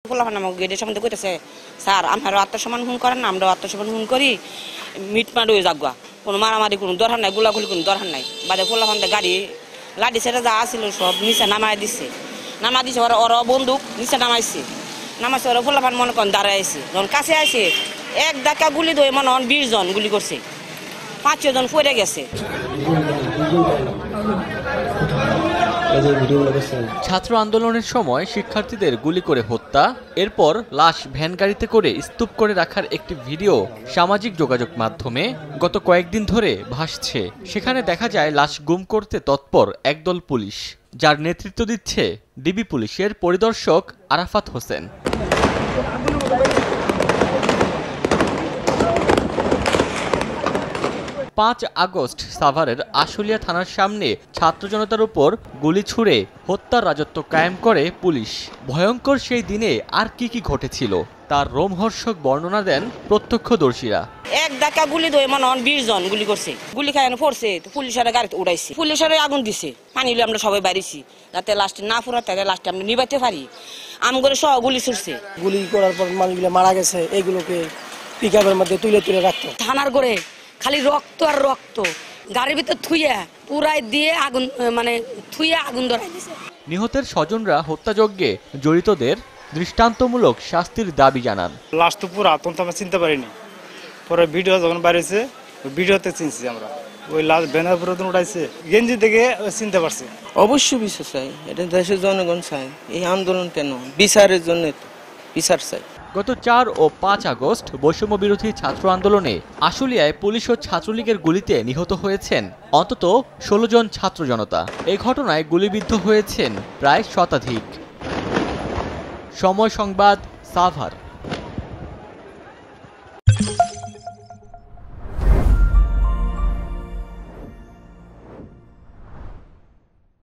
গেটের সম্বন্ধে কইতেছে স্যার আপনারা আত্মসম্মান হুন করেন না, আমরাও আত্মসম্মান হুন করি, মিটমাট হয়ে যাগুয়া, কোনো মারামারি কোনো দরকার নাই, গোলাগুলি কোনো দরকার নাই। বাদে পোলাফানতে গাড়ি লাঠি সেটা যা আসছিল সব নিচে নামাই দিচ্ছে, ওরা বন্দুক নিচে নামাইছে, ওরা পোলাফান মনে করেন দাঁড়াইছে, যখন কাছে আসে এক ধাক্কা গুলি ধরে মনে হন 20 জন গুলি করছে, 5-6 জন পড়ে গেছে। ছাত্র আন্দোলনের সময় শিক্ষার্থীদের গুলি করে হত্যা, এরপর লাশ ভ্যান গাড়িতে করে স্তূপ করে রাখার একটি ভিডিও সামাজিক যোগাযোগ মাধ্যমে গত কয়েকদিন ধরে ভাসছে। সেখানে দেখা যায় লাশ গুম করতে তৎপর একদল পুলিশ, যার নেতৃত্ব দিচ্ছে ডিবি পুলিশের পরিদর্শক আরাফাত হোসেন। 5 আগস্ট সাভারের আশুলিয়া থানার সামনে ছাত্র জনতার উপর গুলি ছুড়ে হত্যার রাজত্ব কায়েম করে পুলিশ। ভয়ঙ্কর সেই দিনে আর কি ঘটেছিল তার রোমহর্ষক বর্ণনা দেন প্রত্যক্ষদর্শীরা। এক ধাক্কা গুলি ধরে মনে হন 20 জন গুলি করছে, গুলি খায় পড়ছে, পুলিশের গাড়িতে উড়াইছে, পুলিশের আগুন দিছে, পানি লয়ে আমরা সবাই বাড়িছি যাতে লাস্টে না ফুরা থাকে, লাস্টে আমরা নিবাইতে পারি। আমগরে সহ গুলি ছুটছে, গুলি করার পর মানুষগুলো মারা গেছে, এগুলোকে পিকআপের মধ্যে তুলে রাখতো। থানার করে খালি রক্ত আর রক্ত, গাড়ির ভিতর থুইয়া পুরাই দিয়ে আগুন থুইয়া আগুন ধরাই দিছে। নিহতের স্বজনরা হত্যাযজ্ঞে জড়িতদের দৃষ্টান্তমূলক শাস্তির দাবি জানান। লাশ তো পুরো আতঙ্ক আমরা চিনতে পারিনি, পরে ভিডিও যখন বাইরেছে ওই ভিডিওতে চিনছি আমরা, ওই লাশ ব্যানার পুরো উঠাইছে, গেঞ্জি থেকে চিনতে পারছি। অবশ্যই বিচার চাই, এটা দেশের জনগণ চাই। এই আন্দোলন কেন? বিচারের জন্য, বিচার চাই। গত 4 ও 5 আগস্ট বৈষম্য বিরোধী ছাত্র আন্দোলনে আশুলিয়ায় পুলিশ ও ছাত্রলীগের গুলিতে নিহত হয়েছেন অন্তত 16 জন ছাত্র জনতা। এই ঘটনায় গুলিবিদ্ধ হয়েছেন প্রায় শতাধিক। সময় সংবাদ, সাভার।